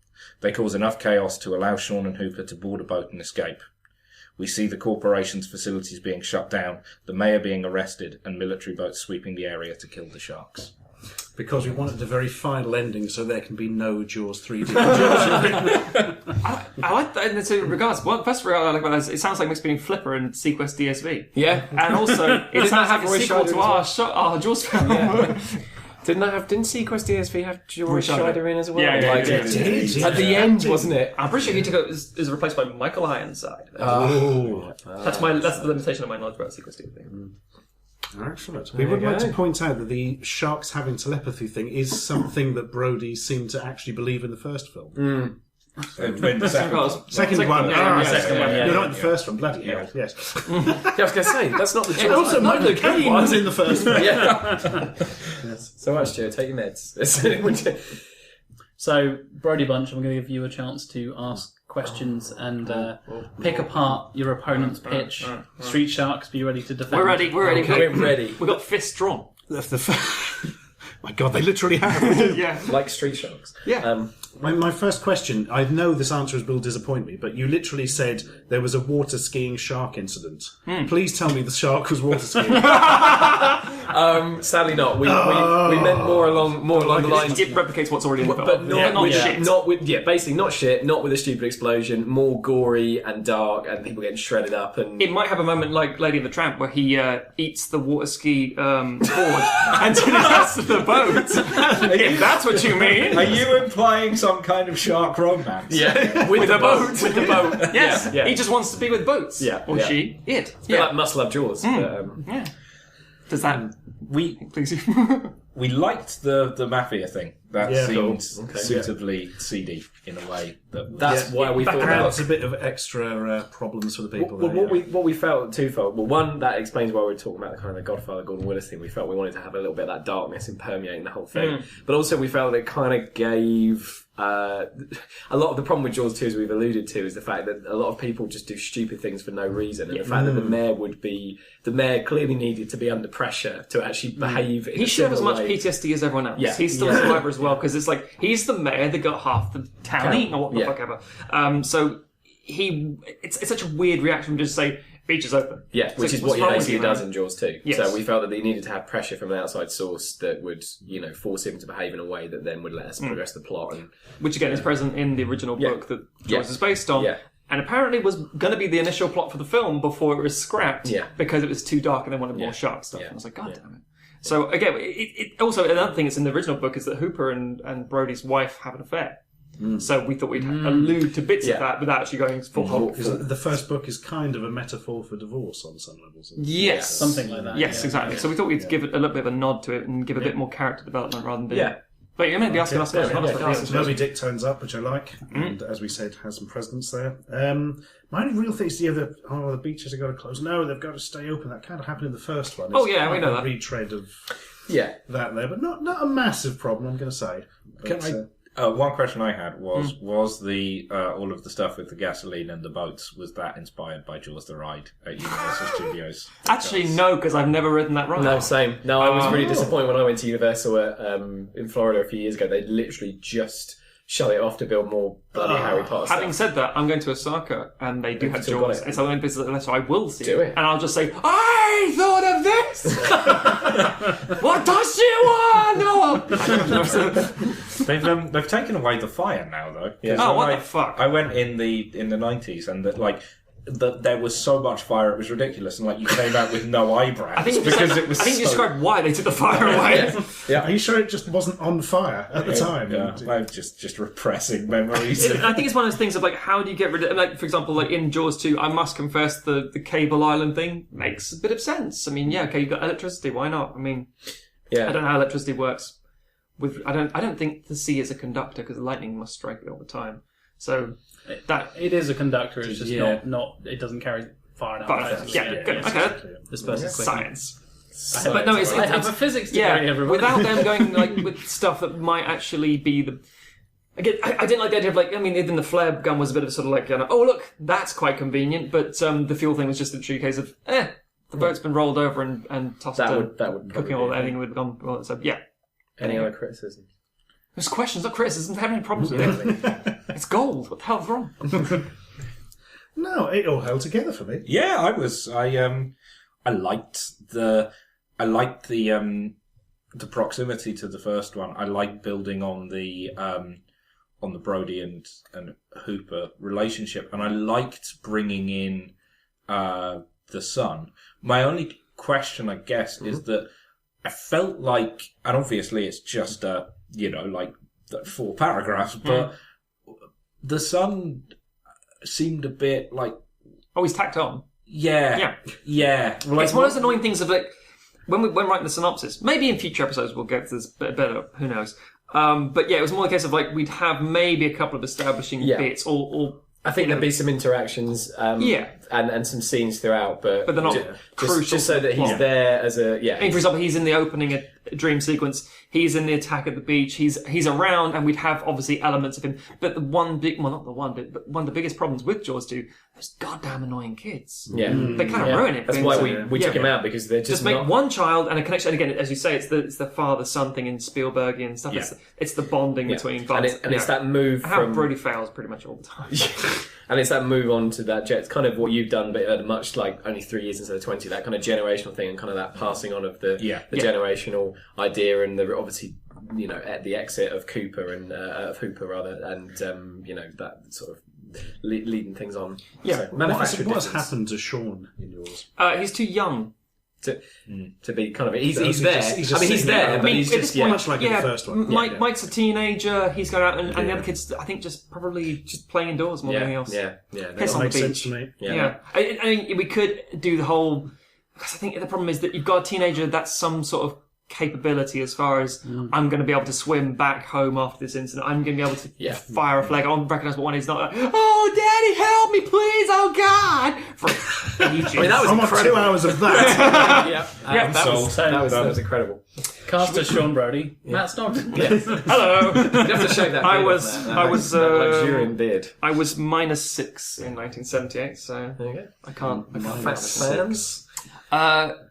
They cause enough chaos to allow Sean and Hooper to board a boat and escape. We see the corporation's facilities being shut down, the mayor being arrested, and military boats sweeping the area to kill the sharks. Because we wanted a very final ending so there can be no Jaws 3D. I like that in two regards. Well, first regard I like about that is it sounds like mixed between Flipper and Sequest DSV. Yeah. And also, it sounds like a Roy sequel Scheider to our Jaws film. Yeah. Didn't Sequest DSV have Roy Scheider in as well? Yeah, Like, yeah. at the end, wasn't it? I'm pretty sure he is replaced by Michael Ironside. That's the limitation of my knowledge about Sequest DSV. Excellent. We would like to point out that the sharks having telepathy thing is something that Brody seemed to actually believe in the first film. When the second One. Second one. No, not the first one. Bloody hell. Yes. Yeah, I was going to say, that's not the And also, Michael Caine was in the first film. Yeah. So much, Joe. Take your meds. So, Brody Bunch, I'm going to give you a chance to ask questions and pick apart your opponent's pitch. Street Sharks, be ready to defend. We're ready. We're ready. We've got fists drawn. My God, they literally have. Yeah. Like Street Sharks. Yeah. My first question, I know this answer will disappoint me, but you literally said there was a water skiing shark incident. Please tell me the shark was water skiing. Sadly not. We meant more along the lines. It replicates what's already in the film. But not shit. Basically not shit, not with a stupid explosion, more gory and dark and people getting shredded up and... It might have a moment like Lady and the Tramp where he eats the water ski board and to the rest of the boat. If that's what you mean. Are you implying some kind of shark romance? Yeah. with the boat. With the boat. Yes. Yeah. He just wants to be with boats. Yeah. Or Yeah. she. It. It's a bit like Muscle Up Jaws. Yeah. Does that... Please. We liked the mafia thing. That seemed Okay. suitably seedy in a way. That's why we thought about Adds a bit of extra problems for the people. what we felt twofold. Well, one, that explains why we're talking about the kind of the Godfather Gordon Willis thing. We felt we wanted to have a little bit of that darkness and permeating the whole thing. But also we felt it kind of gave a lot of the problem with Jaws 2, as we've alluded to, is the fact that a lot of people just do stupid things for no reason, and the fact that the mayor clearly needed to be under pressure to actually behave. He should have as much PTSD as everyone else. Yeah. He's still a survivor as well, because it's like he's the mayor that got half the town eaten or what the fuck ever. So it's such a weird reaction to just say beach is open. Yeah, which is what he basically does in Jaws 2. Yes. So we felt that he needed to have pressure from an outside source that would, force him to behave in a way that then would let us progress the plot. And which again is present in the original book that Jaws is based on. Yeah. And apparently was going to be the initial plot for the film before it was scrapped Yeah. because it was too dark and they wanted more shark stuff. And I was like, God damn it. So again, it also another thing that's in the original book is that Hooper and Brody's wife have an affair. So we thought we'd allude to bits of that without actually going full on. Because the first book is kind of a metaphor for divorce on some levels. Yes. Something like that. Yes, exactly. So we thought we'd give it a little bit of a nod to it and give a bit more character development rather than being... Yeah. But you're maybe asking us questions. Moby Dick turns up, which I like, and as we said, has some presence there. My only real thing is the beaches have got to close. No, they've got to stay open. That kind of happened in the first one. Oh, yeah, we know that. Retread of Yeah. that there, but not a massive problem, I'm going to say. But, One question I had was the all of the stuff with the gasoline and the boats, was that inspired by Jaws the Ride at Universal Studios? Actually, no, because I've never written that right. No, same. No, I was really disappointed when I went to Universal in Florida a few years ago. They literally just shut it off to build more bloody Harry Potter stuff. Having said that, I'm going to Osaka and they do have still got Jaws. it. It's only business, so I will see Do it. And I'll just say, I thought of this! Watashi wa no! They've taken away the fire now though. Yeah. Oh, When what the fuck? I went in the 90s and there was so much fire it was ridiculous, and you came out with no eyebrows I think you described why they took the fire away. Are you sure it just wasn't on fire at the time? Yeah, I'm just repressing memories. I think it's one of those things of how do you get rid of, for example, in Jaws 2, I must confess the Cable Island thing makes a bit of sense. I mean, yeah, okay, you've got electricity, why not? I mean, I don't know how electricity works. I don't think the sea is a conductor because lightning must strike it all the time. So that it is a conductor. It's just not. It doesn't carry far enough. Good. Okay. Dispersive science. But no, I have a physics degree. Everybody. Without them going with stuff that might actually be the. Again, I didn't like the idea of even the flare gun was a bit of sort of oh look, that's quite convenient. But the fuel thing was just a true case of the boat's been rolled over and tossed. That would cooking oil, everything would have gone. Well, so yeah. Any other criticisms? There's questions, not criticisms. Having any problems with it? It's gold. What the hell's wrong? No, it all held together for me. Yeah, I liked the proximity to the first one. I liked building on the Brody and Hooper relationship, and I liked bringing in the son. My only question, I guess, is that I felt like, and obviously it's just 4 paragraphs, but the son seemed a bit like... Oh, he's tacked on. Yeah. It's one of those annoying things of when writing the synopsis, maybe in future episodes we'll get to this better, who knows. But yeah, it was more the case of we'd have maybe a couple of establishing bits or I think there'd be some interactions, and some scenes throughout, but they're not crucial. Just so that he's there as a I mean, for example, he's in the opening dream sequence. He's in the attack at the beach. He's around, and we'd have obviously elements of him. But one of the biggest problems with Jaws 2, those goddamn annoying kids. Yeah, they kind of ruin it. That's why we took him out, because they're just make one child and a connection. And again, as you say, it's the father-son thing in Spielbergian stuff. Yeah. It's the bonding between fathers. And it's that move how from Brody fails pretty much all the time. And it's that move on to that jet. It's kind of what you've done, but at much only 3 years instead of 20. That kind of generational thing, and kind of that passing on of the generational idea, and the obviously at the exit of Cooper and of Hooper rather, and that sort of leading things on. Yeah. So, what has happened to Sean in yours? He's too young to be kind of he's there. He's there, but he's just much like in the first one. Mike's a teenager. He's going out, and the other kids, I think, probably playing indoors more than anything else. Piss on the Makes sense beach. to me. Yeah. I mean, we could do the whole. Because I think the problem is that you've got a teenager that's some sort of capability as far as I'm going to be able to swim back home after this incident. I'm going to be able to fire a flag. I'll recognise what one is. Not oh, Daddy, help me, please! Oh God! For ages. I mean, that was incredible. 2 hours of that. That was incredible. Cast as Sean Brody. Matt Snodden. Yes. Hello. You have to shave that. I was that luxuriant beard. I was -6 in 1978, so There you go. I can't. Fans.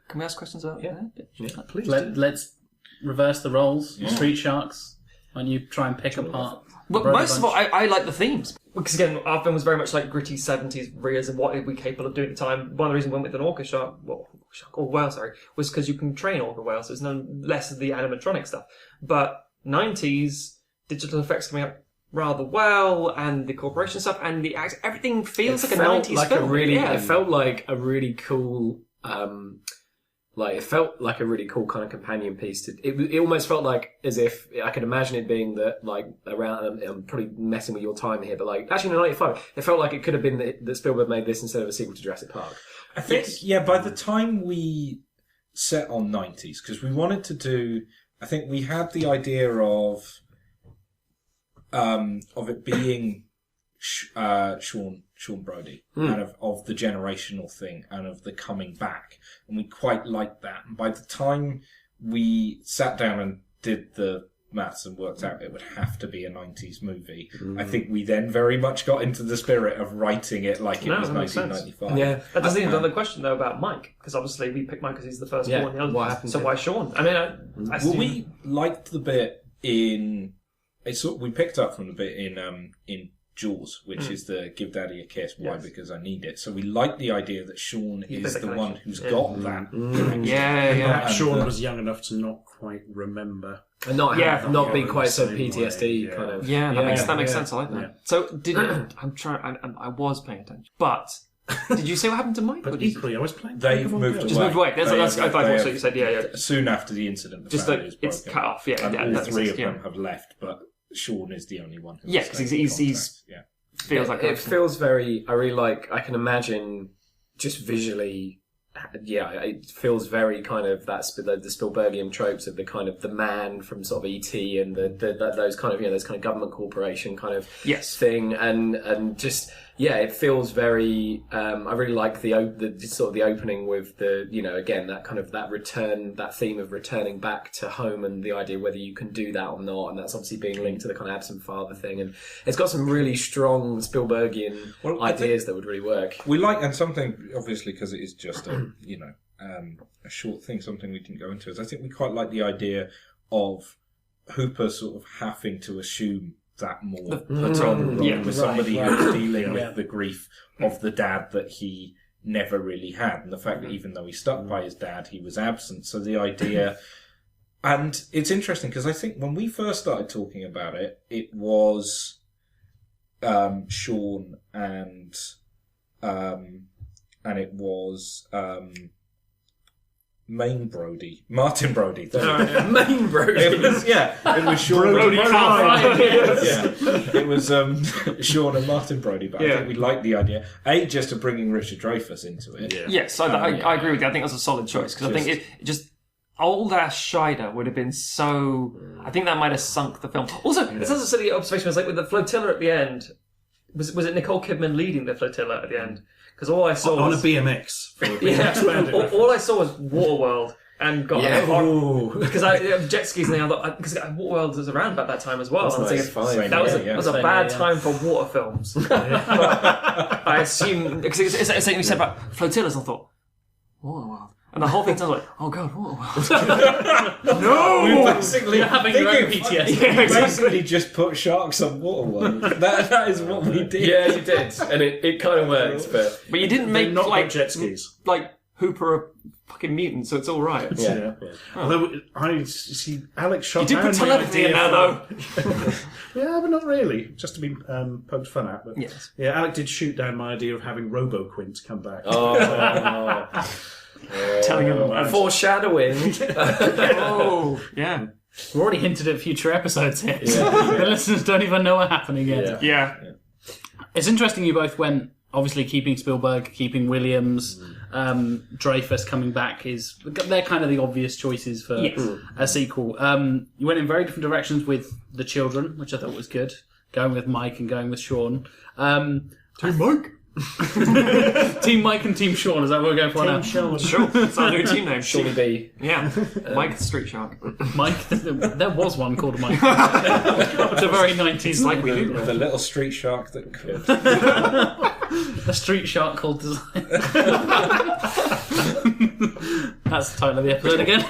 Can we ask questions about that? Please. Let's reverse the roles. Street Sharks. When you try and pick apart. Well, Brody most of all, Bunch. I like the themes. Because again, our film was very much like gritty 70s rears and what are we capable of doing at the time. One of the reasons we went with an orca shark, or whale, was because you can train orca whales. There's no less of the animatronic stuff. But 90s, digital effects coming up rather well, and the corporation stuff, and the everything feels like a 90s film. It felt like a really cool Like, it felt like a really cool kind of companion piece. It almost felt like as if I could imagine it being that, like, around. I'm probably messing with your time here, but like, actually, in 95, it felt like it could have been that Spielberg made this instead of a sequel to Jurassic Park. I think, by the time we set on 90s, because we wanted to do, I think we had the idea of it being Sean Brody, kind of the generational thing and of the coming back, and we quite liked that. And by the time we sat down and did the maths and worked out it would have to be a 90s movie, I think we then very much got into the spirit of writing it like it was 1995. Yeah, that doesn't even answer the question though about Mike, because obviously we picked Mike because he's the first born. What happened? So why Sean? I mean, well, we liked the bit in. We picked up from the bit in Jaws, which is the "Give Daddy a Kiss." Why? Yes. Because I need it. So we like the idea that Sean is the one who's got that. Yeah. Sean was young enough to not quite remember, and not be quite so PTSD kind of. Yeah, that makes sense. I like that. Yeah. So did I'm trying? I was paying attention, but. Did you say what happened to Mike? But equally, I was playing. They've moved away. Just moved away. That's I thought what you said. Yeah. Soon after the incident, just that it's cut off. Yeah, and all three of them have left, but Sean is the only one. Who because he's feels like it feels very. I really like. I can imagine just visually. Yeah, it feels very kind of the Spielbergian tropes of the kind of the man from sort of E.T. and those kind of those kind of government corporation kind of thing and just. Yeah, it feels very. I really like the sort of the opening with the again that kind of that theme of returning back to home and the idea whether you can do that or not, and that's obviously being linked to the kind of absent father thing, and it's got some really strong Spielbergian ideas that would really work. We like and something obviously because it is just a a short thing, something we didn't go into is I think we quite like the idea of Hooper sort of having to assume that more paternal role with somebody who's dealing with the grief of the dad that he never really had, and the fact that even though he stuck by his dad, he was absent. So the idea, and it's interesting because I think when we first started talking about it, it was Sean and it was Martin Brody. Main Brody. It was Sean Brody. It was Sean and Martin Brody, but I think we like the idea. Just of bringing Richard Dreyfuss into it. Yeah. Yes, I agree with you. I think that's a solid choice because I think it just old ass Scheider would have been so. I think that might have sunk the film. Also, it's such a silly observation. It's like with the flotilla at the end. Was it Nicole Kidman leading the flotilla at the end? Because all I saw was... On a BMX. All I saw was Waterworld and got... Because jet skis and everything, because Waterworld was around about that time as well. That was a bad time for water films. I assume... Because it's something you said about flotillas, I thought, Waterworld. And the whole thing sounds like, oh god, Waterworld. No! We're basically having your own PTSD. Yeah, basically just put sharks on Waterworld. That is what we did. Yeah, you did. And it kind of works, but you didn't make not like jet skis. Like Hooper a fucking mutant, so it's all right. Yeah. Although I see Alec shot down the idea now, though. Yeah, but not really. Just to be poked fun at. But yes. Alec did shoot down my idea of having RoboQuint come back. Telling him foreshadowing. Yeah. We've already hinted at future episodes here. The listeners don't even know what's happening yet. Yeah. It's interesting you both went, obviously keeping Spielberg, keeping Williams, Dreyfuss coming back. They're kind of the obvious choices for a sequel. You went in very different directions with The Children, which I thought was good. Going with Mike and going with Sean. Team Mike? Team Mike and Team Sean, is that what we're going for now? Sean. Sure, that's our new team name. Shawnee B. Yeah, Mike the Street Shark. Mike, there was one called Mike. It's a very 90s like we do. The little street shark that could. A street shark called Design. That's the title of the episode again.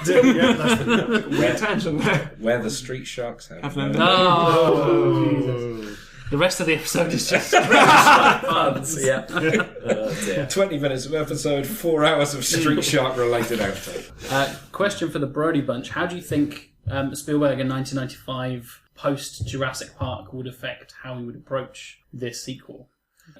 Weird tangent there. Where the street sharks have no. Oh, Jesus. The rest of the episode is just puns. 20 minutes of episode, 4 hours of Street Shark related outfit. Question for the Brody Bunch. How do you think Spielberg in 1995 post Jurassic Park would affect how he would approach this sequel?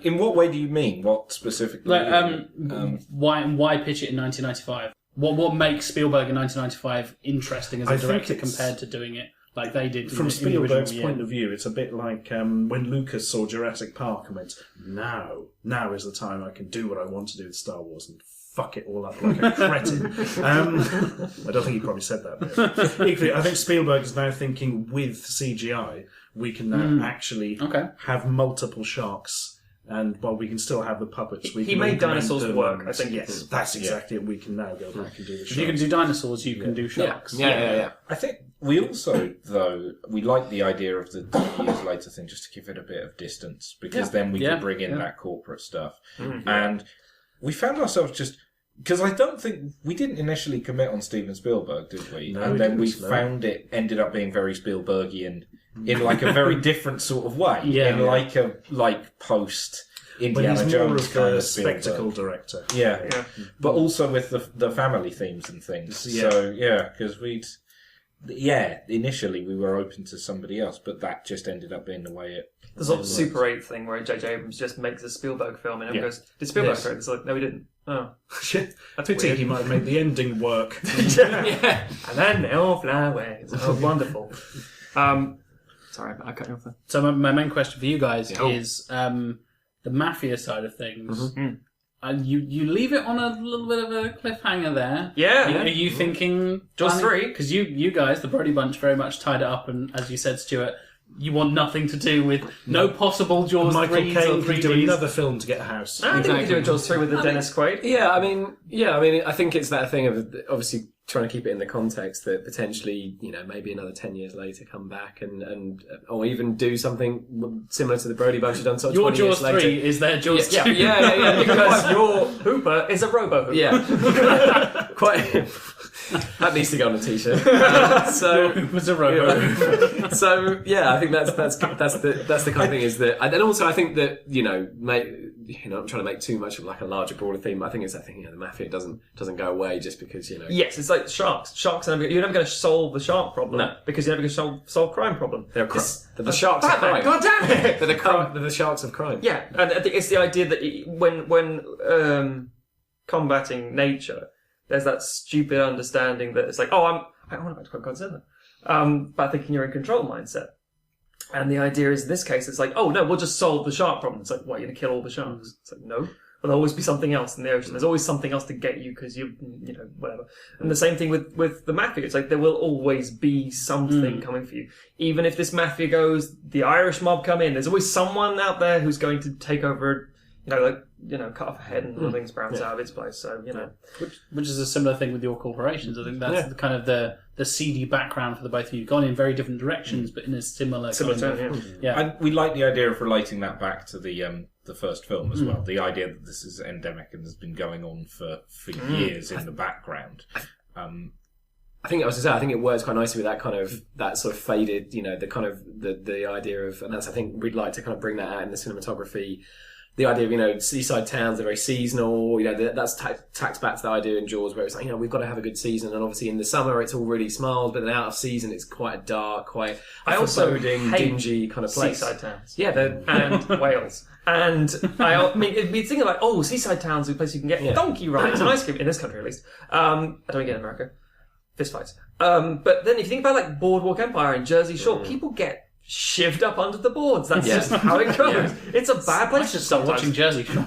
In what way do you mean? What specifically? Why pitch it in 1995? What makes Spielberg in 1995 interesting as a I think director it's- compared to doing it like they did From in the original Spielberg's year? point of view, it's a bit like when Lucas saw Jurassic Park and went, now is the time I can do what I want to do with Star Wars and fuck it all up like a cretin. I don't think he probably said that. But equally, I think Spielberg is now thinking with CGI, we can now actually have multiple sharks. And while we can still have the puppets, He made dinosaurs work, I think. Yes, that's exactly it. We can now go back and do the If you can do dinosaurs, you can do sharks. Yeah. I think we also, though, we like the idea of the 20 years later thing just to give it a bit of distance, because then we can bring in that corporate stuff. And we found ourselves just... Because I don't think... We didn't initially commit on Steven Spielberg, did we? No, and we then we didn't, no. found it ended up being very Spielbergian in like a very different sort of way. Yeah. In like a post... When Indiana he's more Jones of kind a of Spielberg. spectacle director. Yeah. But also with the family themes and things. Yeah. So, because initially we were open to somebody else, but that just ended up being the way it... The sort of Super 8 thing where J.J. Abrams just makes a Spielberg film and everyone goes, did Spielberg direct this? Like, no, he didn't. Oh, shit. That's Pity weird. he might have made the ending work. Yeah. And then they all fly away. It's wonderful. Sorry, I cut you off there. So my main question for you guys is the mafia side of things. And you leave it on a little bit of a cliffhanger there. Yeah. Are you thinking Jaws 3? Because you guys, the Brody Bunch, very much tied it up, and as you said, Stuart, you want nothing to do with no possible Jaws Michael 3s or Caine could do 3Ds. another film to get a house. I think we could do a Jaws 3 with the Dennis Quaid. Yeah, I mean, I think it's that thing of obviously trying to keep it in the context that potentially, maybe another 10 years later come back and or even do something similar to the Brody Bunch have done sort of Your 20 Jaws years 3 later. is their Jaws 2. Yeah, Because your Hooper is a robo Hooper. Yeah. Quite... That needs to go on a t-shirt. It was a robo. So yeah, I think that's the kind of thing is that, and also I think that I'm trying to make too much of like a larger, broader theme. I think it's that thing, the mafia doesn't go away just because Yes, it's like sharks. Sharks are you're never going to solve the shark problem. No. Because you're never going to solve crime problem. they're the sharks of Batman, crime. God damn it! They're the sharks of crime. Yeah, and I think it's the idea that when combating nature, there's that stupid understanding that it's like, I want to quote Godzilla, but thinking you're in control mindset. And the idea is, in this case, it's like, oh no, we'll just solve the shark problem. It's like, what, you're going to kill all the sharks? It's like, no. There'll always be something else in the ocean. There's always something else to get you because whatever. And the same thing with the mafia. It's like there will always be something coming for you. Even if this mafia goes, the Irish mob come in, there's always someone out there who's going to take over, cut off a head and the thing sprouts out of its place. So, Which is a similar thing with your corporations. I think that's the kind of the seedy background for the both of you. You've gone in very different directions, but in a similar tone, yeah. And we like the idea of relating that back to the first film as well. The idea that this is endemic and has been going on for years in the background. I think it works quite nicely with that kind of that sort of faded, the kind of the idea of, and that's I think we'd like to kind of bring that out in the cinematography. The idea of, seaside towns are very seasonal, that's tacked back to the idea in Jaws where it's like, we've got to have a good season, and obviously in the summer it's all really smiles, but then out of season it's quite a dark, quite foreboding, dingy kind of place. Seaside towns. Yeah, and Wales. And I mean, it'd be thinking like, seaside towns are a place you can get donkey rides and ice cream, in this country at least. I don't get in America. Fist fights. But then if you think about like Boardwalk Empire and Jersey Shore, people get shivved up under the boards. That's just how it goes. It's a bad place. I should start watching Jersey Shore.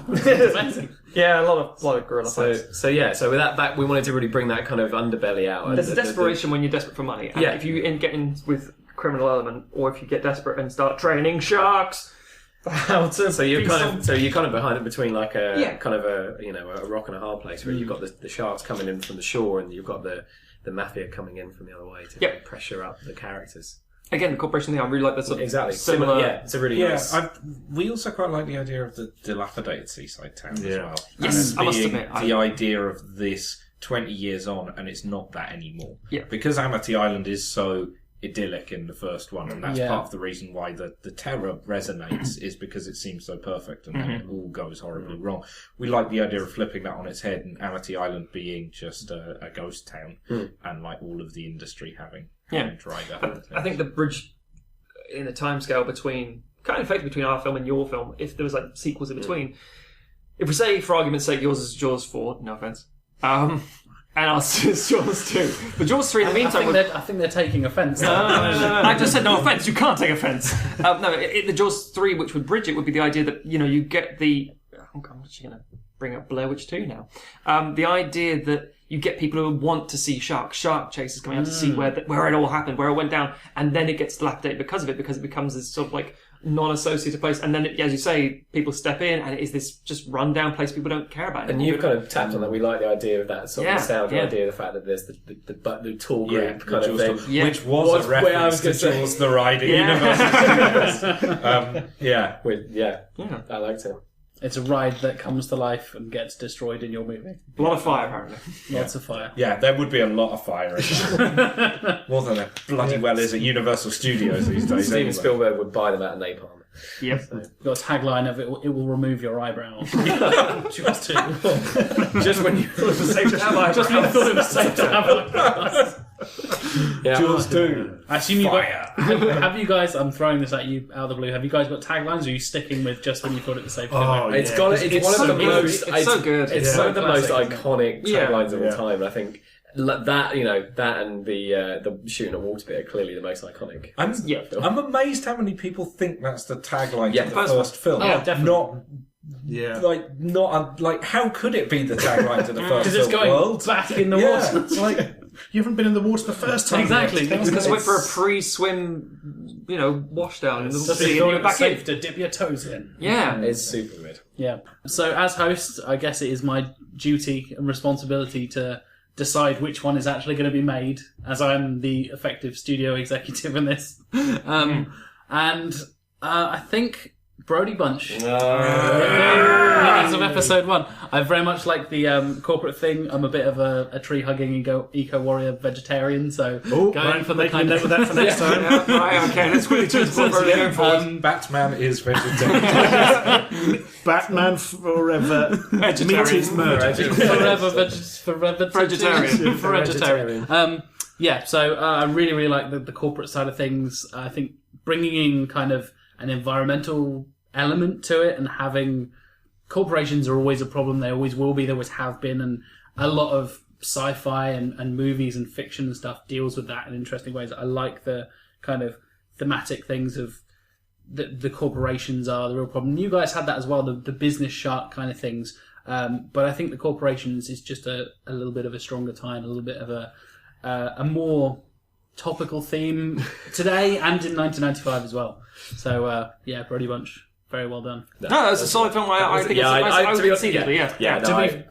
Yeah, a lot of gorilla fights. So with that we wanted to really bring that kind of underbelly out. There's desperation when you're desperate for money. And if you get in with criminal element, or if you get desperate and start training sharks. So you're kind of behind it between like a kind of a rock and a hard place where you've got the sharks coming in from the shore and you've got the mafia coming in from the other way to pressure up the characters. Again, the corporation thing, I really like that sort of exactly similar. Yeah, it's a really nice. We also quite like the idea of the dilapidated seaside town as well. Yes, and I must admit, the idea of this 20 years on, and it's not that anymore. Yeah, because Amity Island is so idyllic in the first one, and that's part of the reason why the terror resonates is because it seems so perfect, and then it all goes horribly wrong. We like the idea of flipping that on its head, and Amity Island being just a ghost town, and like all of the industry having dried up. I think the bridge in the timescale between our film and your film, if there was like sequels in between, if we say for argument's sake yours is Jaws 4, no offense, and us is Jaws 2. But Jaws 3 in the meantime... I think they're taking offence. No. I just said no offence. You can't take offence. The Jaws 3, which would bridge it, would be the idea that, you get the... I'm actually going to bring up Blair Witch 2 now. The idea that you get people who want to see shark chasers coming out to see where it all happened, where it went down, and then it gets dilapidated because of it, because it becomes this sort of like non-associated place, and then, as you say, people step in, and it is this just run-down place people don't care about anymore. And you've kind of tapped on that. We like the idea of that sort of nostalgia idea, the fact that there's the tour group kind of thing. Which was a reference to Jaws the Ride at Universal Studios. I liked it. It's a ride that comes to life and gets destroyed in your movie. A lot of fire, apparently. Lots of fire. Yeah, there would be a lot of fire in that. More than there bloody well is at Universal Studios these days. Steven Spielberg would buy them out of napalm. Yep. So, got a tagline of it will remove your eyebrows. Just when you thought it was safe to have eyebrows. Just when you thought it was safe to have eyebrows. Jaws 2. I assume you have you guys, I'm throwing this at you out of the blue, have you guys got taglines, or are you sticking with just when you thought it was safe to have eyebrows? It's one of the most... It's so good. It's one of the most iconic taglines of all time, and I think that, that and the shooting at water are clearly the most iconic. I'm amazed how many people think that's the tagline to the first film. Oh, definitely. Not how could it be the tagline to the first film? Because it's going back in the water. It's like, you haven't been in the water the first time. Exactly. Because went for a pre-swim, washdown in the sea, and you're back safe in. to dip your toes in. Yeah. It's super good. Yeah. So as host, I guess it is my duty and responsibility to decide which one is actually going to be made, as I'm the effective studio executive in this. And I think Brody Bunch. As of episode 1. I very much like the corporate thing. I'm a bit of a tree-hugging eco-warrior vegetarian, so going for the kind of... that for next time. Right, okay, let's quickly change what we're going for. Batman is vegetarian. Batman forever. Vegetarian. Meat is murder. Forever vegetarian. So I really, really like the corporate side of things. I think bringing in kind of an environmental element to it, and having corporations are always a problem. They always will be. They always have been, and a lot of sci-fi and movies and fiction and stuff deals with that in interesting ways. I like the kind of thematic things of the corporations are the real problem. You guys had that as well, the business shark kind of things. But I think the corporations is just a little bit of a stronger tie, and a little bit of a more topical theme today and in 1995 as well. So Brody Bunch, very well done. No, that's a solid film. I think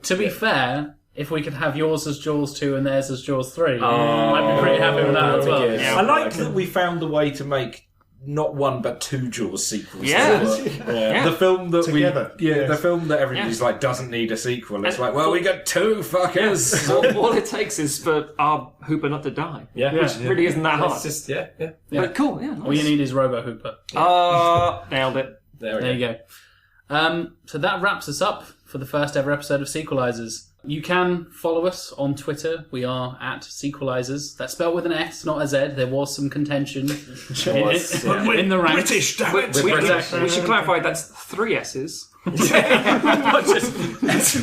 To be fair, if we could have yours as Jaws 2 and theirs as Jaws 3, I'd be pretty happy with that as well. I like that we found a way to make not one but two Jaws sequels. The film that the film that everybody's like doesn't need a sequel. It's like, well, we got two fuckers. All it takes is for our Hooper not to die. Which really isn't that hard. It's just But cool. Yeah. Nice. All you need is Robo Hooper. Nailed it. There you go. So that wraps us up for the first ever episode of Sequelisers. You can follow us on Twitter. We are at Sequelisers. That's spelled with an S, not a Z. There was some contention in the ranks. British, damn it! We should clarify that's 3 S's. Not just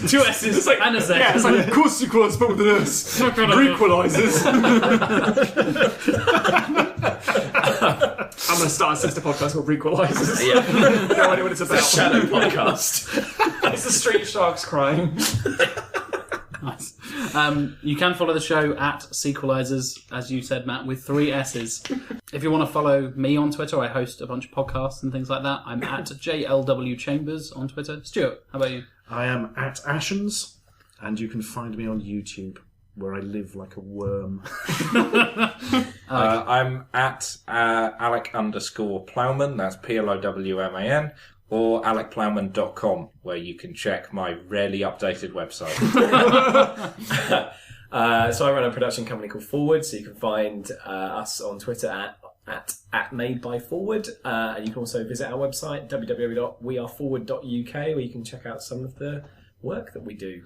2 S's and a Z. Yeah, it's like, of course Sequelisers, spelled with an S. Prequelisers. I'm going to start a sister podcast called Prequelisers. No idea what it's about. It's a shadow podcast. It's the street sharks crying. Nice. You can follow the show at Sequelisers, as you said, Matt, with 3 S's. If you want to follow me on Twitter, I host a bunch of podcasts and things like that. I'm at JLW Chambers on Twitter. Stuart, how about you? I am at Ashens, and you can find me on YouTube, where I live like a worm. I'm at Alec_Plowman, that's Plowman, or alecplowman.com, where you can check my rarely updated website. So I run a production company called Forward, so you can find us on Twitter at Made by Forward, and you can also visit our website, www.weareforward.uk, where you can check out some of the work that we do.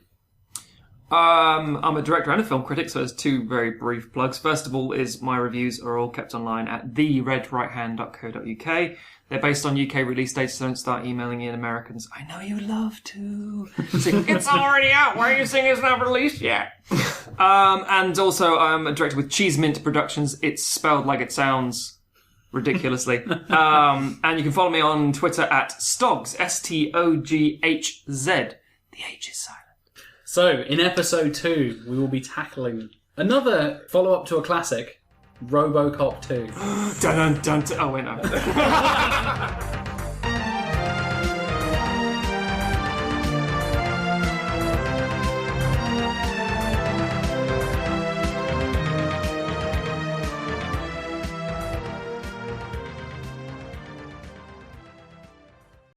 I'm a director and a film critic, so there's 2 very brief plugs. First of all is my reviews are all kept online at theredrighthand.co.uk. They're based on UK release dates, so don't start emailing in Americans. I know you love to. It's already out. Why are you saying it's not released yet? And also, I'm directed with Cheese Mint Productions. It's spelled like it sounds ridiculously. And you can follow me on Twitter at Stoghz, Stoghz. The H is silent. So, in episode 2, we will be tackling another follow-up to a classic, RoboCop 2. Dun dun dun. Oh, wait, no.